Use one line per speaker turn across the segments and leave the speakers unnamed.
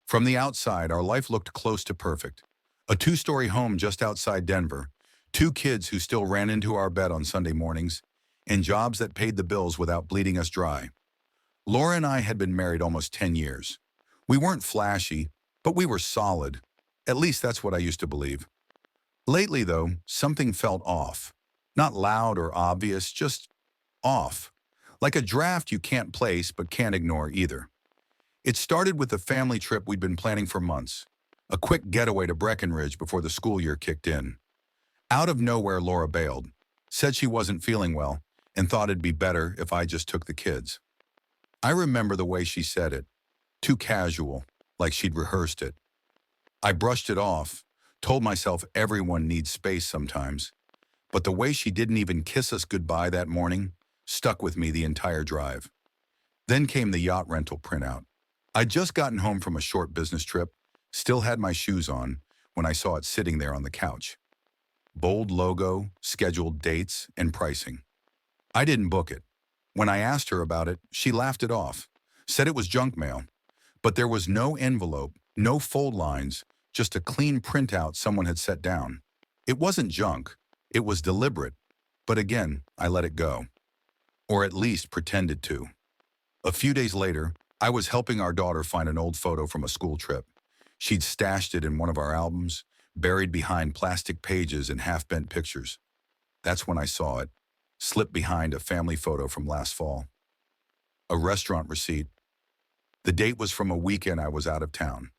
From the outside, our life looked close to perfect. A two-story home just outside Denver, two kids who still ran into our bed on Sunday mornings, and jobs that paid the bills without bleeding us dry. Laura and I had been married almost 10 years. We weren't flashy, but we were solid. At least that's what I used to believe. Lately, though, something felt off. Not loud or obvious, just off. Like a draft you can't place but can't ignore either. It started with a family trip we'd been planning for months. A quick getaway to Breckenridge before the school year kicked in. Out of nowhere, Laura bailed, said she wasn't feeling well, and thought it'd be better if I just took the kids. I remember the way she said it. Too casual, like she'd rehearsed it. I brushed it off, told myself everyone needs space sometimes. But the way she didn't even kiss us goodbye that morning stuck with me the entire drive. Then came the yacht rental printout. I'd just gotten home from a short business trip, still had my shoes on, when I saw it sitting there on the couch. Bold logo, scheduled dates, and pricing. I didn't book it. When I asked her about it, she laughed it off, said it was junk mail. But there was no envelope, no fold lines, just a clean printout someone had set down. It wasn't junk, it was deliberate. But again, I let it go. Or at least pretended to. A few days later, I was helping our daughter find an old photo from a school trip. She'd stashed it in one of our albums, buried behind plastic pages and half-bent pictures. That's when I saw it, slipped behind a family photo from last fall. A restaurant receipt. The date was from a weekend I was out of town.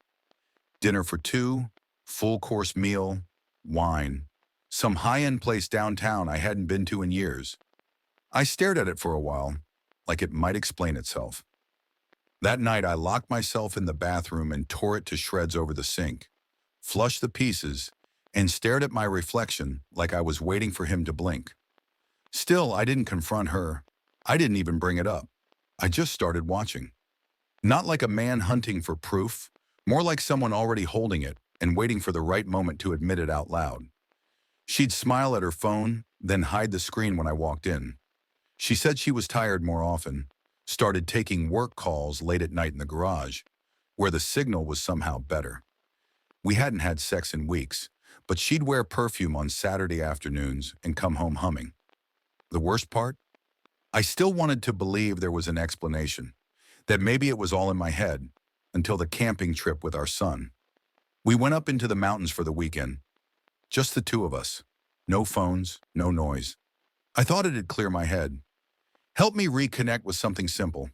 Dinner for two, full-course meal, wine. Some high-end place downtown I hadn't been to in years. I stared at it for a while, like it might explain itself. That night, I locked myself in the bathroom and tore it to shreds over the sink, flushed the pieces, and stared at my reflection like I was waiting for him to blink. Still, I didn't confront her. I didn't even bring it up. I just started watching. Not like a man hunting for proof, more like someone already holding it and waiting for the right moment to admit it out loud. She'd smile at her phone, then hide the screen when I walked in. She said she was tired more often, started taking work calls late at night in the garage, where the signal was somehow better. We hadn't had sex in weeks, but she'd wear perfume on Saturday afternoons and come home humming. The worst part? I still wanted to believe there was an explanation, that maybe it was all in my head, until the camping trip with our son. We went up into the mountains for the weekend, just the two of us. No phones, no noise. I thought it'd clear my head. Help me reconnect with something simple.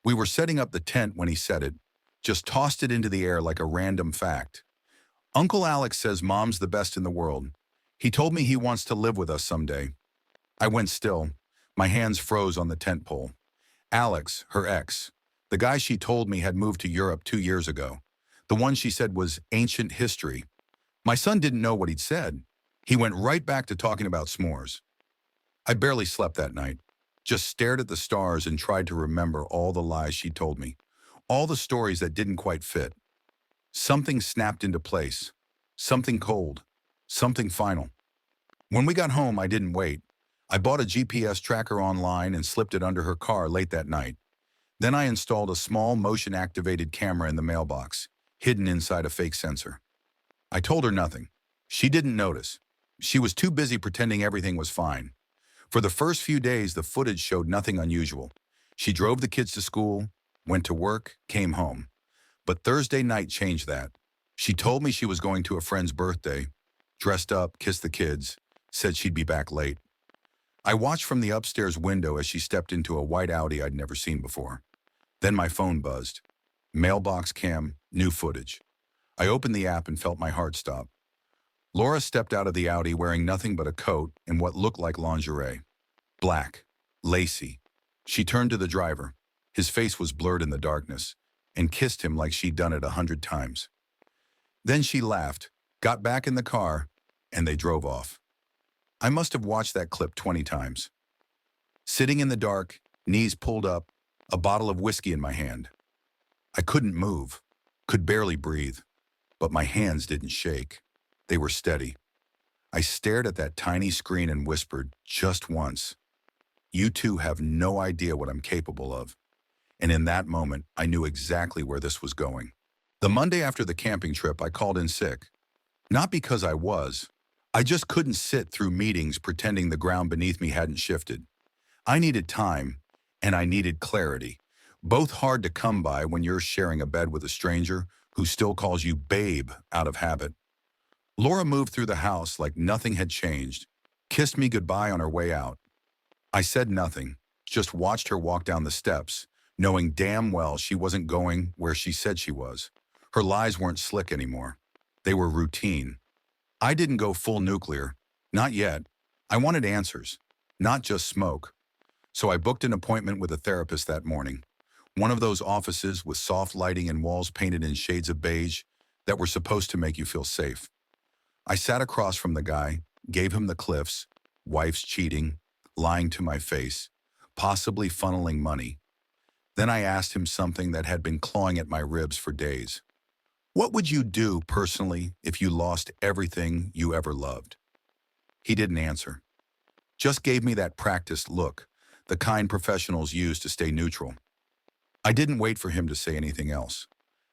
We were setting up the tent when he said it, just tossed it into the air like a random fact. Uncle Alex says Mom's the best in the world. He told me he wants to live with us someday. I went still. My hands froze on the tent pole. Alex, her ex, the guy she told me had moved to Europe 2 years ago. The one she said was ancient history. My son didn't know what he'd said. He went right back to talking about s'mores. I barely slept that night. Just stared at the stars and tried to remember all the lies she told me, all the stories that didn't quite fit. Something snapped into place, something cold, something final. When we got home, I didn't wait. I bought a GPS tracker online and slipped it under her car late that night. Then I installed a small motion-activated camera in the mailbox, hidden inside a fake sensor. I told her nothing. She didn't notice. She was too busy pretending everything was fine. For the first few days, the footage showed nothing unusual. She drove the kids to school, went to work, came home. But Thursday night changed that. She told me she was going to a friend's birthday, dressed up, kissed the kids, said she'd be back late. I watched from the upstairs window as she stepped into a white Audi I'd never seen before. Then my phone buzzed. Mailbox cam, new footage. I opened the app and felt my heart stop. Laura stepped out of the Audi wearing nothing but a coat and what looked like lingerie. Black, lacy. She turned to the driver. His face was blurred in the darkness, and kissed him like she'd done it 100 times. Then she laughed, got back in the car, and they drove off. I must have watched that clip 20 times. Sitting in the dark, knees pulled up, a bottle of whiskey in my hand. I couldn't move, could barely breathe, but my hands didn't shake. They were steady. I stared at that tiny screen and whispered, just once, "You two have no idea what I'm capable of." And in that moment, I knew exactly where this was going. The Monday after the camping trip, I called in sick. Not because I just couldn't sit through meetings pretending the ground beneath me hadn't shifted. I needed time, and I needed clarity. Both hard to come by when you're sharing a bed with a stranger who still calls you babe out of habit. Laura moved through the house like nothing had changed, kissed me goodbye on her way out. I said nothing, just watched her walk down the steps, knowing damn well she wasn't going where she said she was. Her lies weren't slick anymore. They were routine. I didn't go full nuclear. Not yet. I wanted answers, not just smoke. So I booked an appointment with a therapist that morning. One of those offices with soft lighting and walls painted in shades of beige that were supposed to make you feel safe. I sat across from the guy, gave him the cliffs, wife's cheating, lying to my face, possibly funneling money. Then I asked him something that had been clawing at my ribs for days. What would you do personally if you lost everything you ever loved? He didn't answer. Just gave me that practiced look, the kind professionals use to stay neutral. I didn't wait for him to say anything else.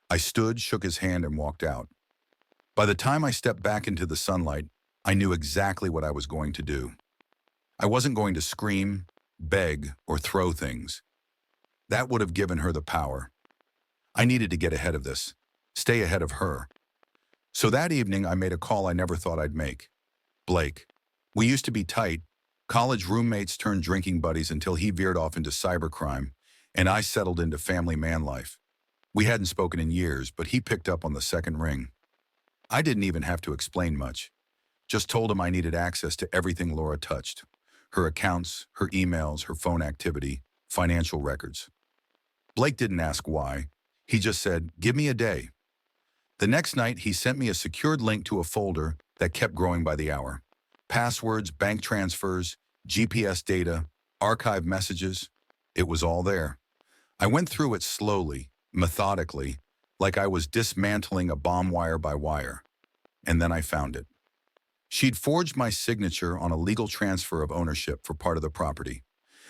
I stood, shook his hand, and walked out. By the time I stepped back into the sunlight, I knew exactly what I was going to do. I wasn't going to scream, beg, or throw things. That would have given her the power. I needed to get ahead of this, stay ahead of her. So that evening, I made a call I never thought I'd make. Blake. We used to be tight, college roommates turned drinking buddies until he veered off into cybercrime, and I settled into family man life. We hadn't spoken in years, but he picked up on the second ring. I didn't even have to explain much. Just told him I needed access to everything Laura touched. Her accounts, her emails, her phone activity, financial records. Blake didn't ask why. He just said, "Give me a day." The next night, he sent me a secured link to a folder that kept growing by the hour. Passwords, bank transfers, GPS data, archive messages. It was all there. I went through it slowly, methodically, like I was dismantling a bomb wire by wire. And then I found it. She'd forged my signature on a legal transfer of ownership for part of the property.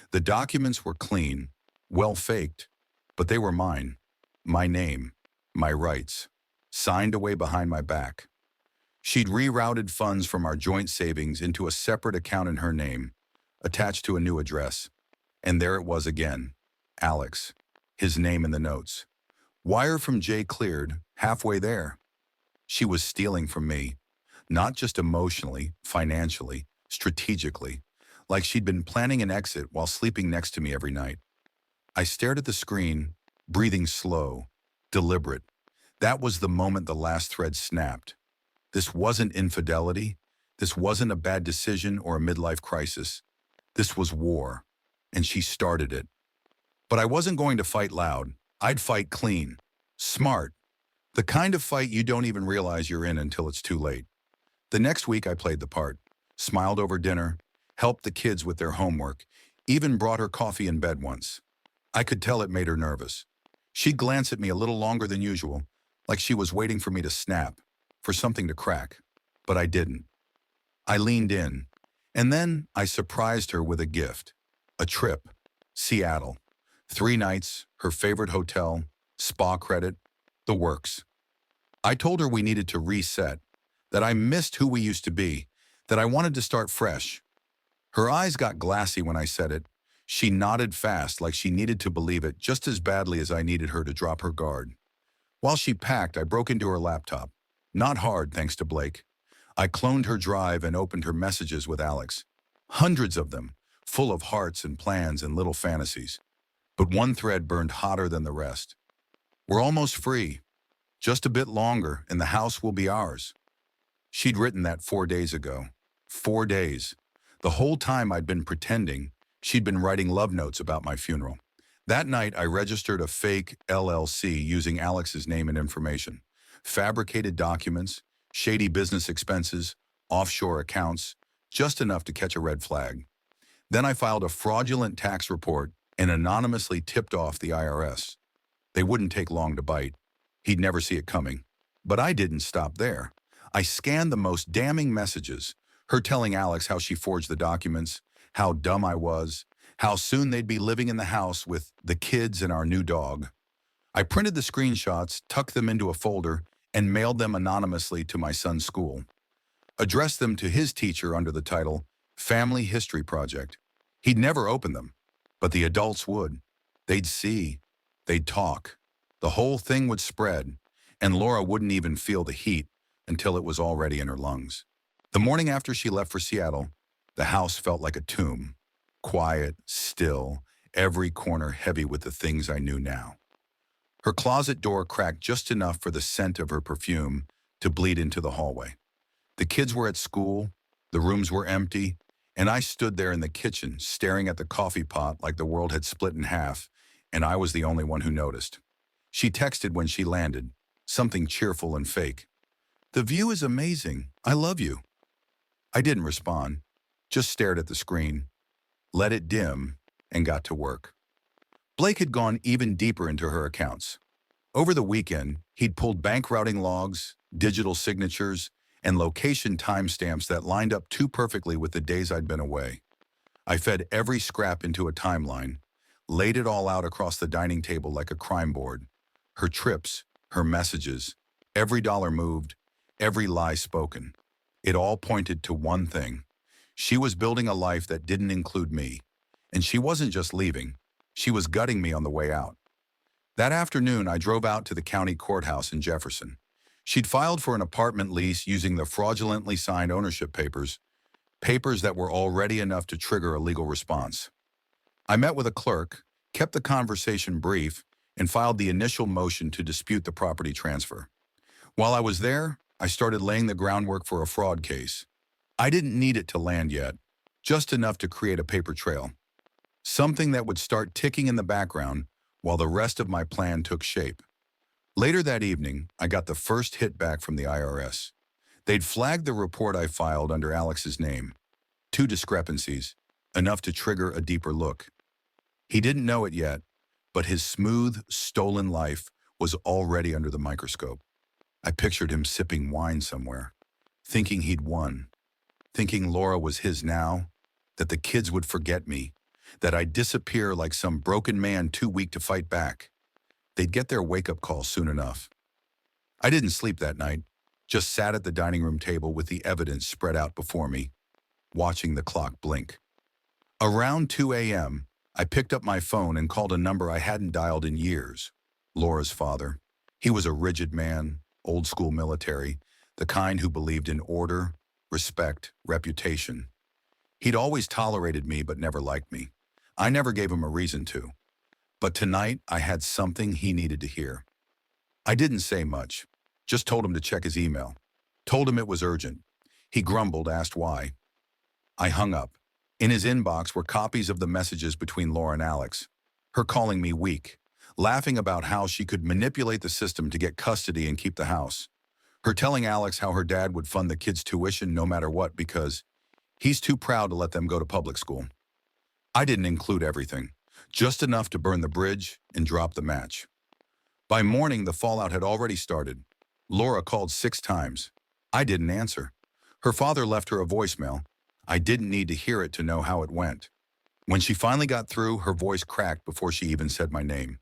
The documents were clean, well faked, but they were mine. My name, my rights, signed away behind my back. She'd rerouted funds from our joint savings into a separate account in her name, attached to a new address. And there it was again, Alex, his name in the notes. Wire from Jay cleared, halfway there. She was stealing from me, not just emotionally, financially, strategically, like she'd been planning an exit while sleeping next to me every night. I stared at the screen, breathing slow, deliberate. That was the moment the last thread snapped. This wasn't infidelity. This wasn't a bad decision or a midlife crisis. This was war, and she started it. But I wasn't going to fight loud. I'd fight clean, smart, the kind of fight you don't even realize you're in until it's too late. The next week I played the part, smiled over dinner, helped the kids with their homework, even brought her coffee in bed once. I could tell it made her nervous. She'd glance at me a little longer than usual, like she was waiting for me to snap, for something to crack. But I didn't. I leaned in, and then I surprised her with a gift. A trip. Seattle. 3 nights, her favorite hotel, spa credit, the works. I told her we needed to reset, that I missed who we used to be, that I wanted to start fresh. Her eyes got glassy when I said it. She nodded fast like she needed to believe it just as badly as I needed her to drop her guard. While she packed, I broke into her laptop. Not hard, thanks to Blake. I cloned her drive and opened her messages with Alex. Hundreds of them, full of hearts and plans and little fantasies. But one thread burned hotter than the rest. We're almost free. Just a bit longer, and the house will be ours. She'd written that 4 days ago. 4 days. The whole time I'd been pretending, she'd been writing love notes about my funeral. That night, I registered a fake LLC using Alex's name and information. Fabricated documents, shady business expenses, offshore accounts, just enough to catch a red flag. Then I filed a fraudulent tax report and anonymously tipped off the IRS. They wouldn't take long to bite. He'd never see it coming. But I didn't stop there. I scanned the most damning messages, her telling Alex how she forged the documents, how dumb I was, how soon they'd be living in the house with the kids and our new dog. I printed the screenshots, tucked them into a folder, and mailed them anonymously to my son's school. Addressed them to his teacher under the title, Family History Project. He'd never open them, but the adults would. They'd see. They'd talk. The whole thing would spread, and Laura wouldn't even feel the heat until it was already in her lungs. The morning after she left for Seattle, the house felt like a tomb. Quiet, still, every corner heavy with the things I knew now. Her closet door cracked just enough for the scent of her perfume to bleed into the hallway. The kids were at school, the rooms were empty, and I stood there in the kitchen staring at the coffee pot like the world had split in half, and I was the only one who noticed. She texted when she landed, something cheerful and fake. "The view is amazing. I love you." I didn't respond, just stared at the screen, let it dim, and got to work. Blake had gone even deeper into her accounts. Over the weekend, he'd pulled bank routing logs, digital signatures, and location timestamps that lined up too perfectly with the days I'd been away. I fed every scrap into a timeline, laid it all out across the dining table like a crime board. Her trips, her messages, every dollar moved, every lie spoken. It all pointed to one thing. She was building a life that didn't include me, and she wasn't just leaving. She was gutting me on the way out. That afternoon, I drove out to the county courthouse in Jefferson. She'd filed for an apartment lease using the fraudulently signed ownership papers, papers that were already enough to trigger a legal response. I met with a clerk, kept the conversation brief, and filed the initial motion to dispute the property transfer. While I was there, I started laying the groundwork for a fraud case. I didn't need it to land yet, just enough to create a paper trail. Something that would start ticking in the background while the rest of my plan took shape. Later that evening, I got the first hit back from the IRS. They'd flagged the report I filed under Alex's name. 2 discrepancies, enough to trigger a deeper look. He didn't know it yet, but his smooth, stolen life was already under the microscope. I pictured him sipping wine somewhere, thinking he'd won, thinking Laura was his now, that the kids would forget me, that I'd disappear like some broken man too weak to fight back. They'd get their wake-up call soon enough. I didn't sleep that night, just sat at the dining room table with the evidence spread out before me, watching the clock blink. Around 2 a.m., I picked up my phone and called a number I hadn't dialed in years, Laura's father. He was a rigid man, old-school military, the kind who believed in order, respect, reputation. He'd always tolerated me but never liked me. I never gave him a reason to. But tonight, I had something he needed to hear. I didn't say much, just told him to check his email. Told him it was urgent. He grumbled, asked why. I hung up. In his inbox were copies of the messages between Laura and Alex. Her calling me weak, laughing about how she could manipulate the system to get custody and keep the house. Her telling Alex how her dad would fund the kids' tuition no matter what because he's too proud to let them go to public school. I didn't include everything, just enough to burn the bridge and drop the match. By morning, the fallout had already started. Laura called 6 times. I didn't answer. Her father left her a voicemail. I didn't need to hear it to know how it went. When she finally got through, her voice cracked before she even said my name.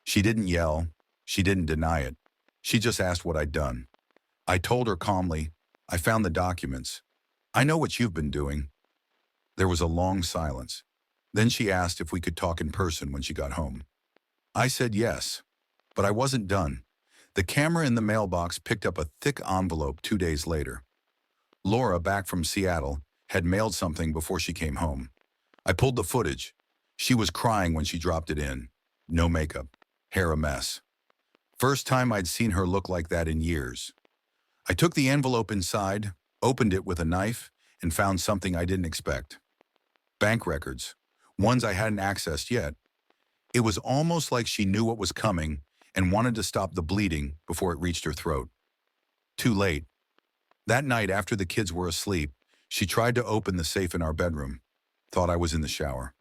She didn't yell. She didn't deny it. She just asked what I'd done. I told her calmly, I found the documents. I know what you've been doing. There was a long silence. Then she asked if we could talk in person when she got home. I said yes, but I wasn't done. The camera in the mailbox picked up a thick envelope 2 days later. Laura, back from Seattle, had mailed something before she came home. I pulled the footage. She was crying when she dropped it in. No makeup, hair a mess. First time I'd seen her look like that in years. I took the envelope inside, opened it with a knife, and found something I didn't expect. Bank records, ones I hadn't accessed yet. It was almost like she knew what was coming and wanted to stop the bleeding before it reached her throat. Too late. That night, after the kids were asleep, she tried to open the safe in our bedroom. Thought I was in the shower.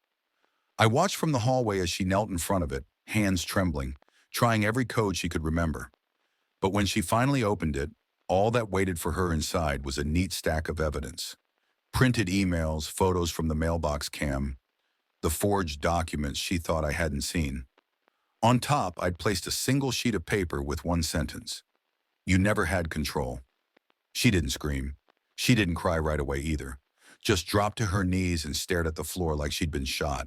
I watched from the hallway as she knelt in front of it, hands trembling, trying every code she could remember. But when she finally opened it, all that waited for her inside was a neat stack of evidence. Printed emails, photos from the mailbox cam, the forged documents she thought I hadn't seen. On top, I'd placed a single sheet of paper with one sentence. You never had control. She didn't scream. She didn't cry right away either. Just dropped to her knees and stared at the floor like she'd been shot.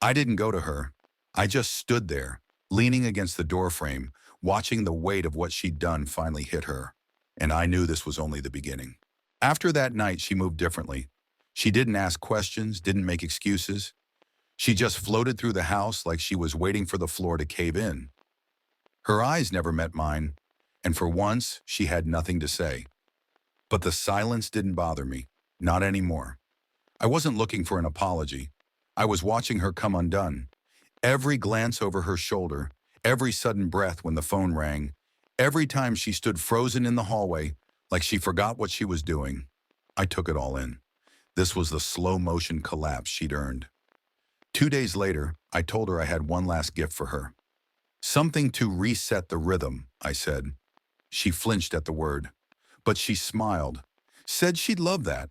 I didn't go to her. I just stood there, leaning against the doorframe, watching the weight of what she'd done finally hit her. And I knew this was only the beginning. After that night, she moved differently. She didn't ask questions, didn't make excuses. She just floated through the house like she was waiting for the floor to cave in. Her eyes never met mine, and for once, she had nothing to say. But the silence didn't bother me, not anymore. I wasn't looking for an apology. I was watching her come undone. Every glance over her shoulder, every sudden breath when the phone rang, every time she stood frozen in the hallway, like she forgot what she was doing. I took it all in. This was the slow-motion collapse she'd earned. 2 days later, I told her I had one last gift for her. Something to reset the rhythm, I said. She flinched at the word, but she smiled, said she'd love that.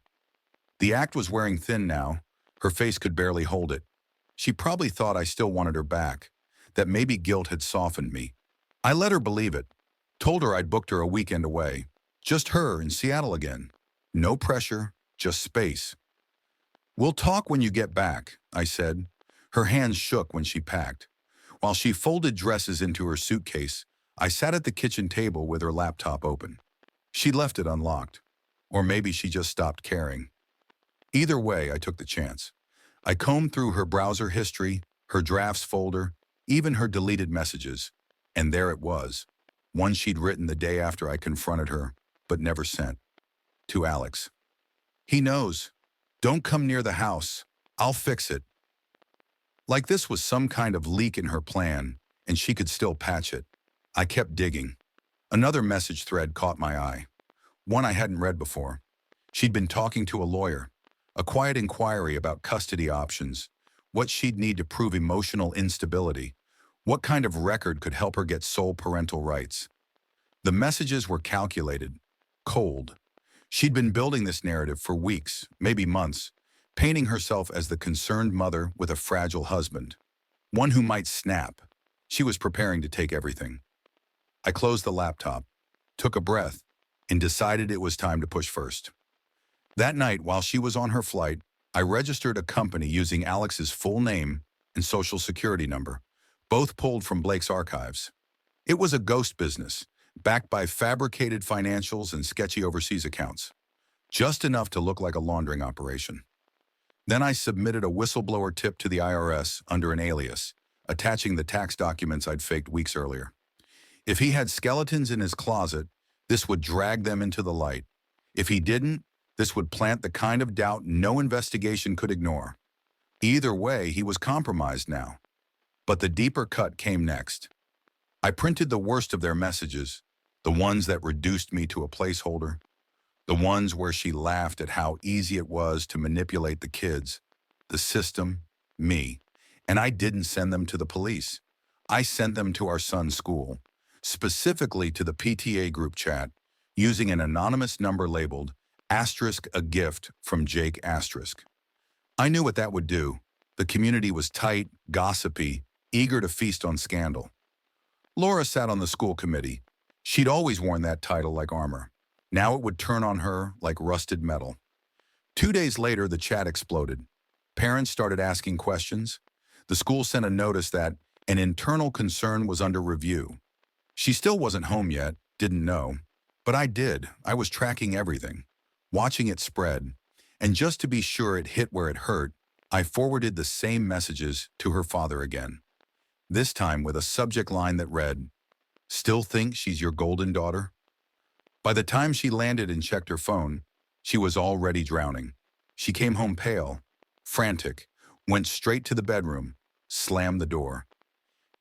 The act was wearing thin now. Her face could barely hold it. She probably thought I still wanted her back, that maybe guilt had softened me. I let her believe it, told her I'd booked her a weekend away. Just her in Seattle again. No pressure, just space. We'll talk when you get back, I said. Her hands shook when she packed. While she folded dresses into her suitcase, I sat at the kitchen table with her laptop open. She left it unlocked. Or maybe she just stopped caring. Either way, I took the chance. I combed through her browser history, her drafts folder, even her deleted messages. And there it was. One she'd written the day after I confronted her, but never sent. To Alex. He knows. Don't come near the house. I'll fix it. Like this was some kind of leak in her plan, and she could still patch it. I kept digging. Another message thread caught my eye. One I hadn't read before. She'd been talking to a lawyer. A quiet inquiry about custody options, what she'd need to prove emotional instability, what kind of record could help her get sole parental rights. The messages were calculated, cold. She'd been building this narrative for weeks, maybe months, painting herself as the concerned mother with a fragile husband, one who might snap. She was preparing to take everything. I closed the laptop, took a breath, and decided it was time to push first. That night, while she was on her flight, I registered a company using Alex's full name and social security number, both pulled from Blake's archives. It was a ghost business, backed by fabricated financials and sketchy overseas accounts, just enough to look like a laundering operation. Then I submitted a whistleblower tip to the IRS under an alias, attaching the tax documents I'd faked weeks earlier. If he had skeletons in his closet, this would drag them into the light. If he didn't, this would plant the kind of doubt no investigation could ignore. Either way, he was compromised now. But the deeper cut came next. I printed the worst of their messages, the ones that reduced me to a placeholder, the ones where she laughed at how easy it was to manipulate the kids, the system, me. And I didn't send them to the police. I sent them to our son's school, specifically to the PTA group chat, using an anonymous number labeled *a gift from Jake*. I knew what that would do. The community was tight, gossipy, eager to feast on scandal. Laura sat on the school committee. She'd always worn that title like armor. Now it would turn on her like rusted metal. 2 days later, the chat exploded. Parents started asking questions. The school sent a notice that an internal concern was under review. She still wasn't home yet, didn't know. But I did. I was tracking everything, watching it spread. And just to be sure it hit where it hurt, I forwarded the same messages to her father again. This time with a subject line that read, "Still think she's your golden daughter?" By the time she landed and checked her phone, she was already drowning. She came home pale, frantic, went straight to the bedroom, slammed the door.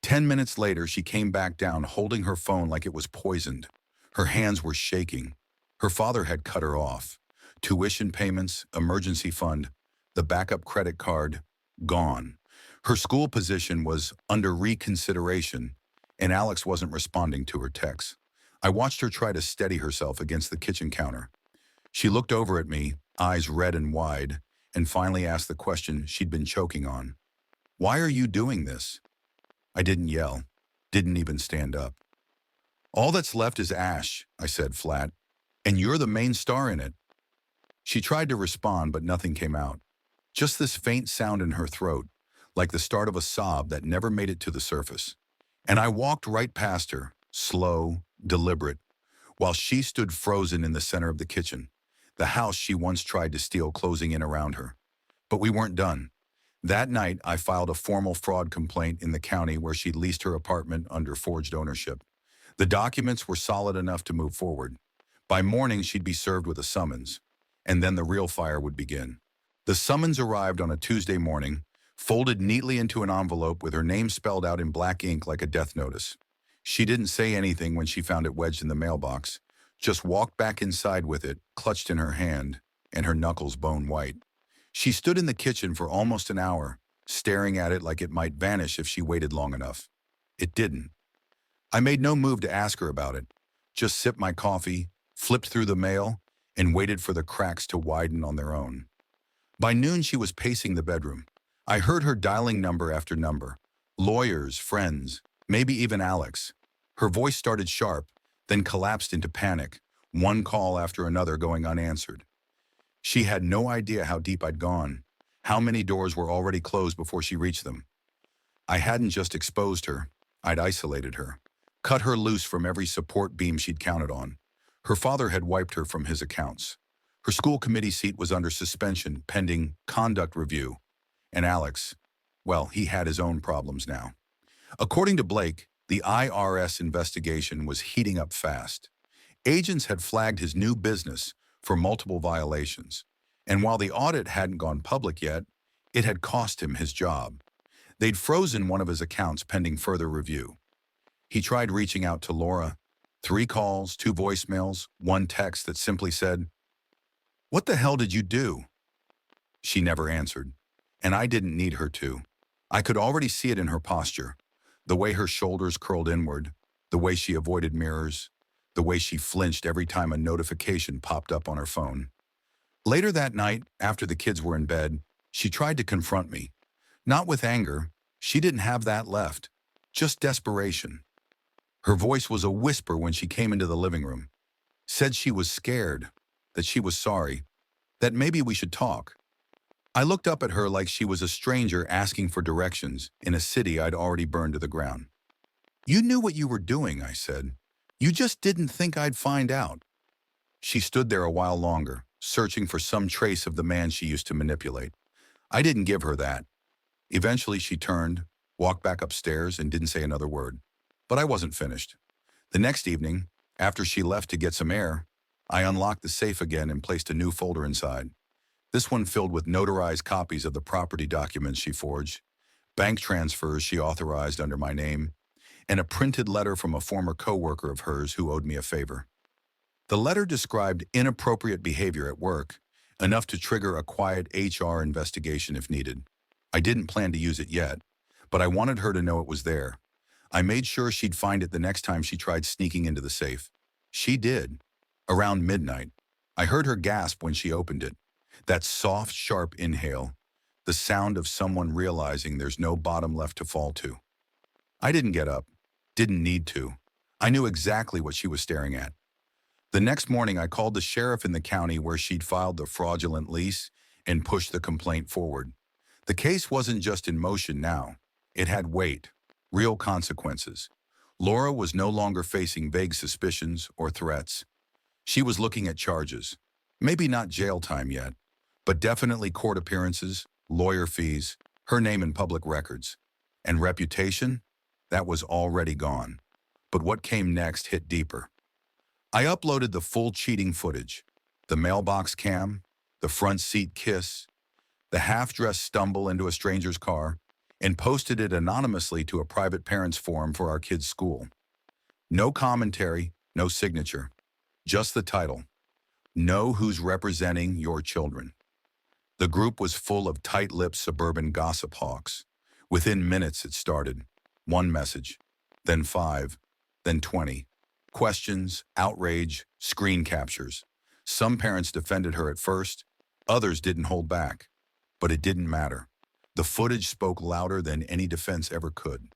10 minutes later, she came back down holding her phone like it was poisoned. Her hands were shaking. Her father had cut her off. Tuition payments, emergency fund, the backup credit card, gone. Her school position was under reconsideration, and Alex wasn't responding to her texts. I watched her try to steady herself against the kitchen counter. She looked over at me, eyes red and wide, and finally asked the question she'd been choking on. "Why are you doing this?" I didn't yell, didn't even stand up. All that's left is Ash, I said flat, and you're the main star in it. She tried to respond, but nothing came out. Just this faint sound in her throat, like the start of a sob that never made it to the surface. And I walked right past her, slow, deliberate, while she stood frozen in the center of the kitchen, the house she once tried to steal closing in around her. But we weren't done. That night, I filed a formal fraud complaint in the county where she'd leased her apartment under forged ownership. The documents were solid enough to move forward. By morning, she'd be served with a summons, and then the real fire would begin. The summons arrived on a Tuesday morning, folded neatly into an envelope with her name spelled out in black ink like a death notice. She didn't say anything when she found it wedged in the mailbox, just walked back inside with it, clutched in her hand, and her knuckles bone white. She stood in the kitchen for almost an hour, staring at it like it might vanish if she waited long enough. It didn't. I made no move to ask her about it, just sipped my coffee, flipped through the mail, and waited for the cracks to widen on their own. By noon, she was pacing the bedroom. I heard her dialing number after number. Lawyers, friends, maybe even Alex. Her voice started sharp, then collapsed into panic, one call after another going unanswered. She had no idea how deep I'd gone, how many doors were already closed before she reached them. I hadn't just exposed her, I'd isolated her, cut her loose from every support beam she'd counted on. Her father had wiped her from his accounts. Her school committee seat was under suspension pending conduct review. And Alex, well, he had his own problems now. According to Blake, the IRS investigation was heating up fast. Agents had flagged his new business for multiple violations, and while the audit hadn't gone public yet, it had cost him his job. They'd frozen one of his accounts pending further review. He tried reaching out to Laura. 3 calls, 2 voicemails, 1 text that simply said, "What the hell did you do?" She never answered, and I didn't need her to. I could already see it in her posture, the way her shoulders curled inward, the way she avoided mirrors, the way she flinched every time a notification popped up on her phone. Later that night, after the kids were in bed, she tried to confront me. Not with anger, she didn't have that left, just desperation. Her voice was a whisper when she came into the living room. Said she was scared, that she was sorry, that maybe we should talk. I looked up at her like she was a stranger asking for directions in a city I'd already burned to the ground. "You knew what you were doing," I said. "You just didn't think I'd find out." She stood there a while longer, searching for some trace of the man she used to manipulate. I didn't give her that. Eventually she turned, walked back upstairs, and didn't say another word. But I wasn't finished. The next evening, after she left to get some air, I unlocked the safe again and placed a new folder inside. This one filled with notarized copies of the property documents she forged, bank transfers she authorized under my name, and a printed letter from a former coworker of hers who owed me a favor. The letter described inappropriate behavior at work, enough to trigger a quiet HR investigation if needed. I didn't plan to use it yet, but I wanted her to know it was there. I made sure she'd find it the next time she tried sneaking into the safe. She did. Around midnight, I heard her gasp when she opened it. That soft, sharp inhale, the sound of someone realizing there's no bottom left to fall to. I didn't get up. Didn't need to. I knew exactly what she was staring at. The next morning, I called the sheriff in the county where she'd filed the fraudulent lease and pushed the complaint forward. The case wasn't just in motion now. It had weight, real consequences. Laura was no longer facing vague suspicions or threats. She was looking at charges. Maybe not jail time yet, but definitely court appearances, lawyer fees, her name in public records. And reputation? That was already gone. But what came next hit deeper. I uploaded the full cheating footage, the mailbox cam, the front seat kiss, the half-dressed stumble into a stranger's car, and posted it anonymously to a private parents forum for our kids' school. No commentary, no signature, just the title. Know who's representing your children. The group was full of tight-lipped suburban gossip hawks. Within minutes it started. 1 message, then 5, then 20. Questions, outrage, screen captures. Some parents defended her at first, others didn't hold back. But it didn't matter. The footage spoke louder than any defense ever could.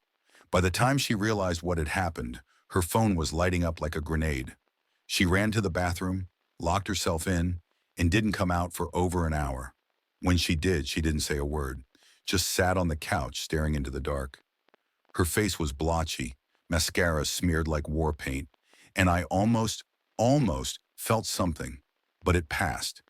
By the time she realized what had happened, her phone was lighting up like a grenade. She ran to the bathroom, locked herself in, and didn't come out for over an hour. When she did, she didn't say a word, just sat on the couch staring into the dark. Her face was blotchy, mascara smeared like war paint, and I almost felt something, but it passed.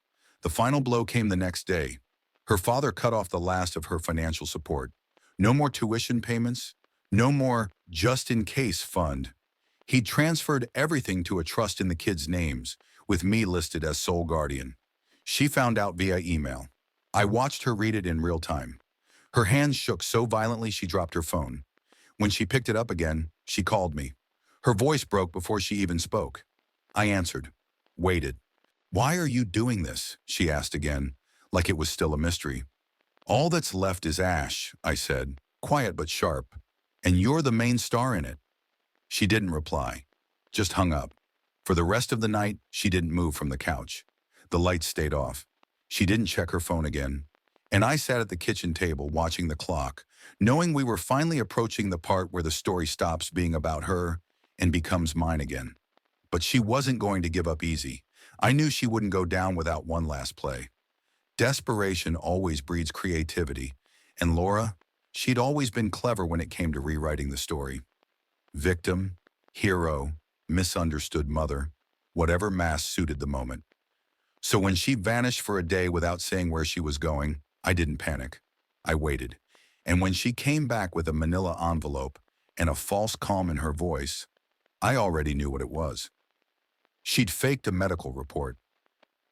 The final blow came the next day. Her father cut off the last of her financial support. No more tuition payments, no more just-in-case fund. He transferred everything to a trust in the kids' names, with me listed as sole guardian. She found out via email. I watched her read it in real time. Her hands shook so violently she dropped her phone. When she picked it up again, she called me. Her voice broke before she even spoke. I answered, waited. "Why are you doing this?" she asked again, like it was still a mystery. "All that's left is Ash," I said, quiet but sharp, "and you're the main star in it." She didn't reply, just hung up. For the rest of the night, she didn't move from the couch. The lights stayed off. She didn't check her phone again. And I sat at the kitchen table watching the clock, knowing we were finally approaching the part where the story stops being about her and becomes mine again. But she wasn't going to give up easy. I knew she wouldn't go down without one last play. Desperation always breeds creativity, and Laura, she'd always been clever when it came to rewriting the story. Victim, hero, misunderstood mother, whatever mask suited the moment. So when she vanished for a day without saying where she was going, I didn't panic. I waited. And when she came back with a manila envelope and a false calm in her voice, I already knew what it was. She'd faked a medical report.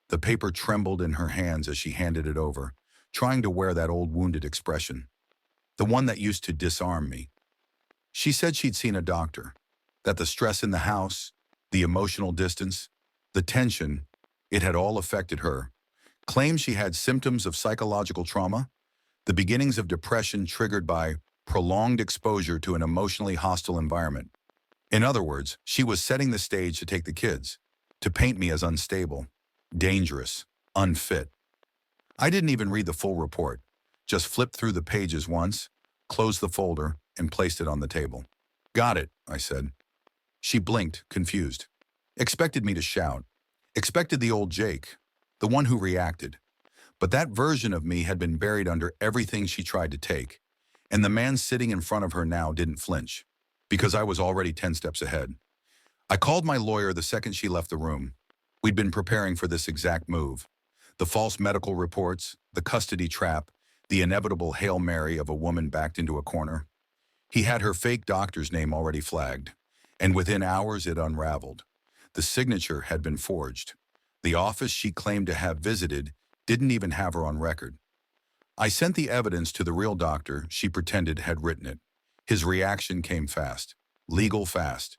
The paper trembled in her hands as she handed it over, trying to wear that old wounded expression, the one that used to disarm me. She said she'd seen a doctor, that the stress in the house, the emotional distance, the tension, it had all affected her. Claimed she had symptoms of psychological trauma, the beginnings of depression triggered by prolonged exposure to an emotionally hostile environment. In other words, she was setting the stage to take the kids, to paint me as unstable, dangerous, unfit. I didn't even read the full report, just flipped through the pages once, closed the folder, and placed it on the table. "Got it," I said. She blinked, confused. Expected me to shout. Expected the old Jake, the one who reacted. But that version of me had been buried under everything she tried to take, and the man sitting in front of her now didn't flinch, because I was already 10 steps ahead. I called my lawyer the second she left the room. We'd been preparing for this exact move. The false medical reports, the custody trap, the inevitable Hail Mary of a woman backed into a corner. He had her fake doctor's name already flagged, and within hours it unraveled. The signature had been forged. The office she claimed to have visited didn't even have her on record. I sent the evidence to the real doctor she pretended had written it. His reaction came fast, legal fast.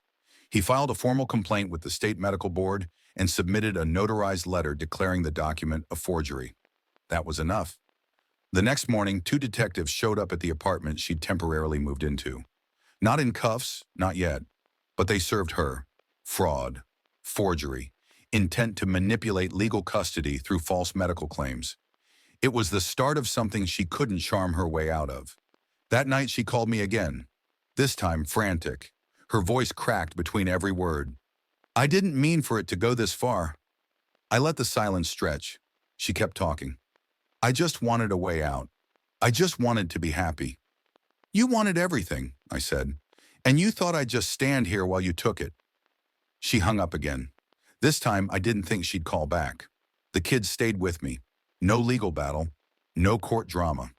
He filed a formal complaint with the state medical board and submitted a notarized letter declaring the document a forgery. That was enough. The next morning, 2 detectives showed up at the apartment she'd temporarily moved into. Not in cuffs, not yet, but they served her. Fraud, forgery, intent to manipulate legal custody through false medical claims. It was the start of something she couldn't charm her way out of. That night she called me again, this time frantic. Her voice cracked between every word. "I didn't mean for it to go this far." I let the silence stretch. She kept talking. "I just wanted a way out. I just wanted to be happy." "You wanted everything," I said, "and you thought I'd just stand here while you took it." She hung up again. This time I didn't think she'd call back. The kids stayed with me. No legal battle, no court drama.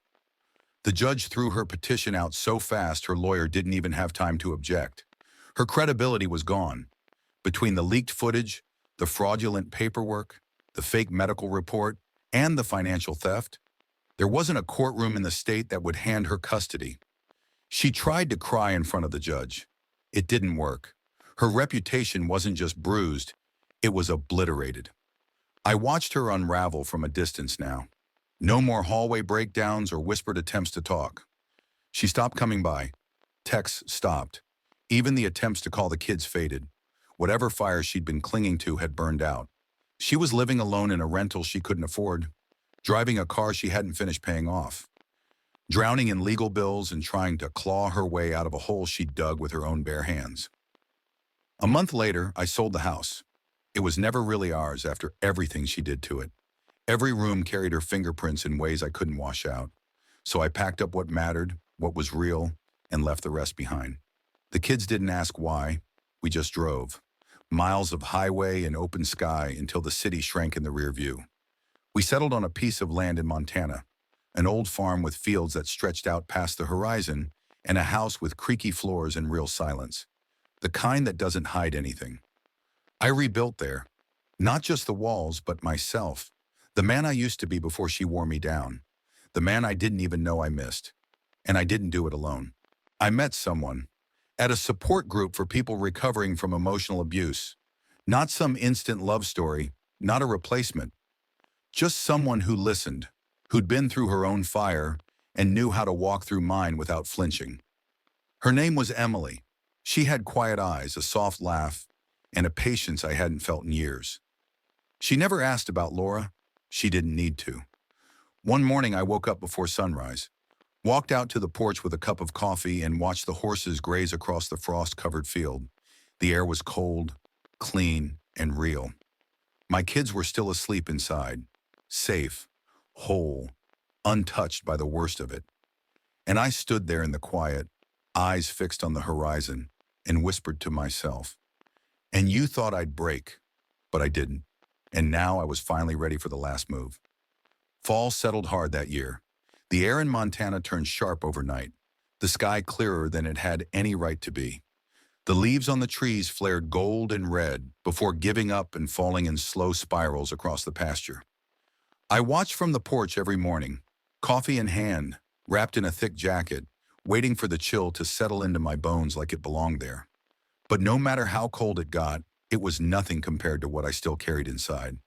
The judge threw her petition out so fast her lawyer didn't even have time to object. Her credibility was gone. Between the leaked footage, the fraudulent paperwork, the fake medical report, and the financial theft, there wasn't a courtroom in the state that would hand her custody. She tried to cry in front of the judge. It didn't work. Her reputation wasn't just bruised, it was obliterated. I watched her unravel from a distance now. No more hallway breakdowns or whispered attempts to talk. She stopped coming by. Texts stopped. Even the attempts to call the kids faded. Whatever fire she'd been clinging to had burned out. She was living alone in a rental she couldn't afford, driving a car she hadn't finished paying off. drowning in legal bills and trying to claw her way out of a hole she dug with her own bare hands. A month later, I sold the house. It was never really ours after everything she did to it. Every room carried her fingerprints in ways I couldn't wash out. So I packed up what mattered, what was real, and left the rest behind. The kids didn't ask why. We just drove. Miles of highway and open sky until the city shrank in the rear view. We settled on a piece of land in Montana, an old farm with fields that stretched out past the horizon, and a house with creaky floors and real silence. The kind that doesn't hide anything. I rebuilt there. Not just the walls, but myself. The man I used to be before she wore me down. The man I didn't even know I missed. And I didn't do it alone. I met someone at a support group for people recovering from emotional abuse. Not some instant love story, not a replacement. Just someone who listened, who'd been through her own fire and knew how to walk through mine without flinching. Her name was Emily. She had quiet eyes, a soft laugh, and a patience I hadn't felt in years. She never asked about Laura. She didn't need to. One morning I woke up before sunrise, walked out to the porch with a cup of coffee and watched the horses graze across the frost-covered field. The air was cold, clean, and real. My kids were still asleep inside, safe, whole, untouched by the worst of it. And I stood there in the quiet, eyes fixed on the horizon, and whispered to myself, "And you thought I'd break, but I didn't." And now I was finally ready for the last move. Fall settled hard that year. The air in Montana turned sharp overnight, the sky clearer than it had any right to be. The leaves on the trees flared gold and red before giving up and falling in slow spirals across the pasture. I watched from the porch every morning, coffee in hand, wrapped in a thick jacket, waiting for the chill to settle into my bones like it belonged there. But no matter how cold it got, it was nothing compared to what I still carried inside.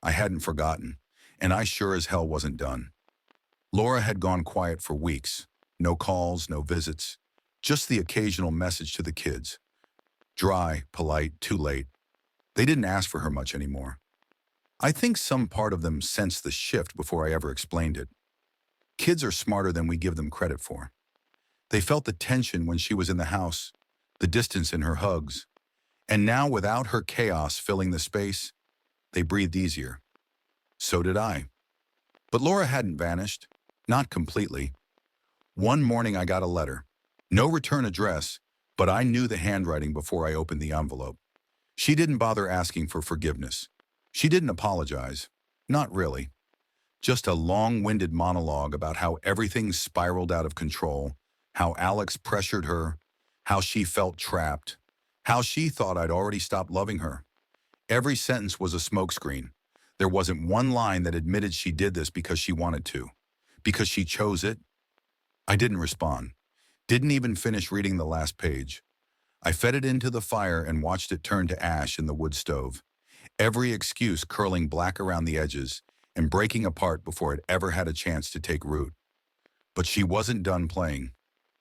I hadn't forgotten, and I sure as hell wasn't done. Laura had gone quiet for weeks. No calls, no visits, just the occasional message to the kids. Dry, polite, too late. They didn't ask for her much anymore. I think some part of them sensed the shift before I ever explained it. Kids are smarter than we give them credit for. They felt the tension when she was in the house, the distance in her hugs. And now, without her chaos filling the space, they breathed easier. So did I. But Laura hadn't vanished. Not completely. One morning I got a letter. No return address, but I knew the handwriting before I opened the envelope. She didn't bother asking for forgiveness. She didn't apologize. Not really. Just a long-winded monologue about how everything spiraled out of control, how Alex pressured her, how she felt trapped, how she thought I'd already stopped loving her. Every sentence was a smokescreen. There wasn't one line that admitted she did this because she wanted to, because she chose it. I didn't respond. Didn't even finish reading the last page. I fed it into the fire and watched it turn to ash in the wood stove. Every excuse curling black around the edges and breaking apart before it ever had a chance to take root. But she wasn't done playing.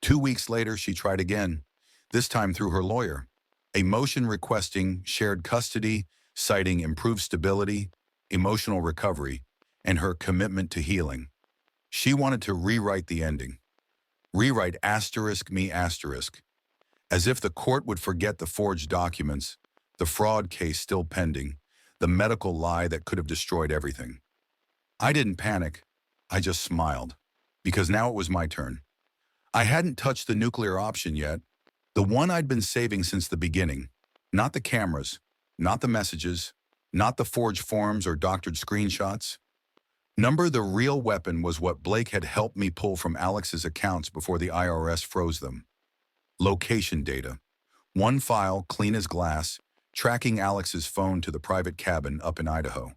2 weeks later, she tried again, this time through her lawyer. A motion requesting shared custody, citing improved stability, emotional recovery, and her commitment to healing. She wanted to rewrite the ending. Rewrite *me*, as if the court would forget the forged documents, the fraud case still pending, the medical lie that could have destroyed everything. I didn't panic. I just smiled, because now it was my turn. I hadn't touched the nuclear option yet, the one I'd been saving since the beginning. Not the cameras, not the messages, not the forged forms or doctored screenshots. The real weapon was what Blake had helped me pull from Alex's accounts before the IRS froze them. Location data. One file, clean as glass, tracking Alex's phone to the private cabin up in Idaho,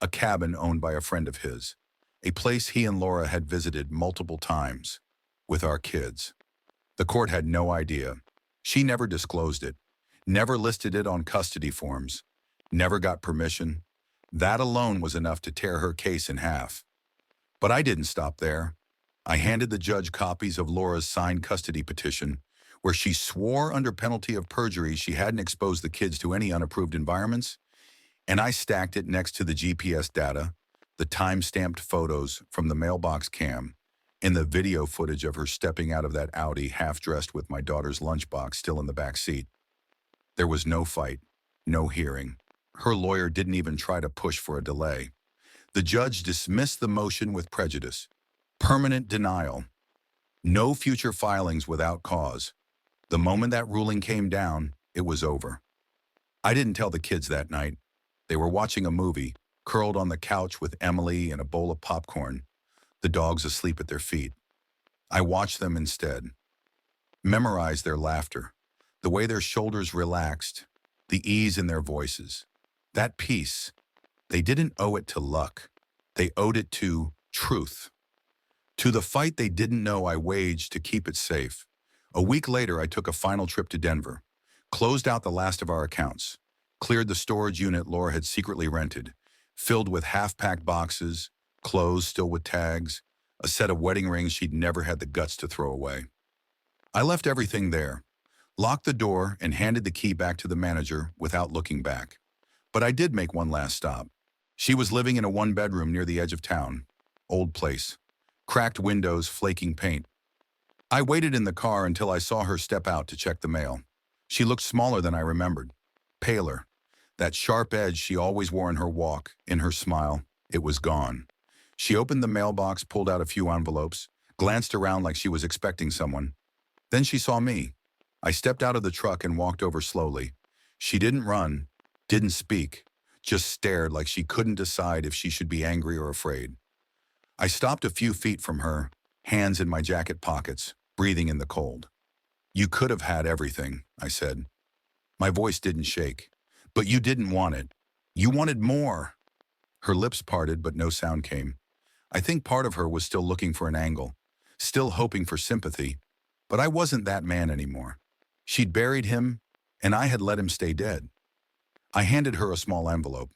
a cabin owned by a friend of his, a place he and Laura had visited multiple times, with our kids. The court had no idea. She never disclosed it, never listed it on custody forms, never got permission. That alone was enough to tear her case in half. But I didn't stop there. I handed the judge copies of Laura's signed custody petition, where she swore under penalty of perjury she hadn't exposed the kids to any unapproved environments, and I stacked it next to the GPS data, the time-stamped photos from the mailbox cam, And the video footage of her stepping out of that Audi half-dressed with my daughter's lunchbox still in the back seat. There was no fight, no hearing. Her lawyer didn't even try to push for a delay. The judge dismissed the motion with prejudice. Permanent denial. No future filings without cause. The moment that ruling came down, it was over. I didn't tell the kids that night. They were watching a movie, curled on the couch with Emily and a bowl of popcorn, the dogs asleep at their feet. I watched them instead. Memorized their laughter, the way their shoulders relaxed, the ease in their voices. That peace, they didn't owe it to luck. They owed it to truth. To the fight they didn't know I waged to keep it safe. A week later, I took a final trip to Denver, closed out the last of our accounts, cleared the storage unit Laura had secretly rented, filled with half-packed boxes, clothes still with tags, a set of wedding rings she'd never had the guts to throw away. I left everything there, locked the door, and handed the key back to the manager without looking back. But I did make one last stop. She was living in a one-bedroom near the edge of town. Old place. Cracked windows, flaking paint. I waited in the car until I saw her step out to check the mail. She looked smaller than I remembered. Paler. That sharp edge she always wore in her walk, in her smile, it was gone. She opened the mailbox, pulled out a few envelopes, glanced around like she was expecting someone. Then she saw me. I stepped out of the truck and walked over slowly. She didn't run, didn't speak, just stared like she couldn't decide if she should be angry or afraid. I stopped a few feet from her, hands in my jacket pockets, breathing in the cold. "You could have had everything," I said. My voice didn't shake. "But you didn't want it. You wanted more." Her lips parted, but no sound came. I think part of her was still looking for an angle, still hoping for sympathy, but I wasn't that man anymore. She'd buried him, and I had let him stay dead. I handed her a small envelope.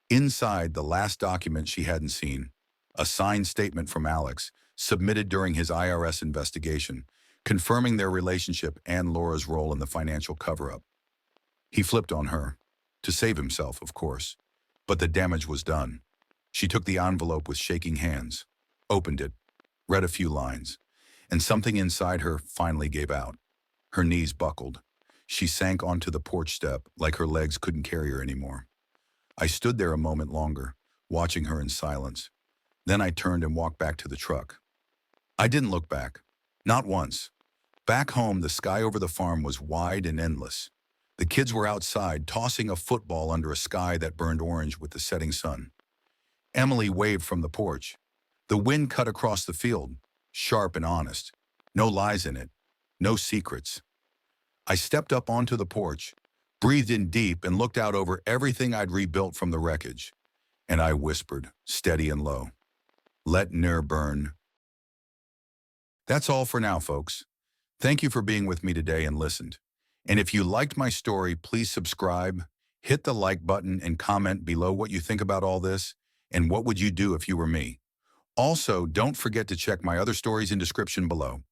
Inside, the last document she hadn't seen, a signed statement from Alex, submitted during his IRS investigation, confirming their relationship and Laura's role in the financial cover-up. He flipped on her, to save himself, of course, but the damage was done. She took the envelope with shaking hands, opened it, read a few lines, and something inside her finally gave out. Her knees buckled. She sank onto the porch step like her legs couldn't carry her anymore. I stood there a moment longer, watching her in silence. Then I turned and walked back to the truck. I didn't look back. Not once. Back home, the sky over the farm was wide and endless. The kids were outside, tossing a football under a sky that burned orange with the setting sun. Emily waved from the porch. The wind cut across the field, sharp and honest. No lies in it. No secrets. I stepped up onto the porch, breathed in deep, and looked out over everything I'd rebuilt from the wreckage. And I whispered, steady and low, "Let Nur burn." That's all for now, folks. Thank you for being with me today and listened. And if you liked my story, please subscribe, hit the like button, and comment below what you think about all this, and what would you do if you were me. Also, don't forget to check my other stories in description below.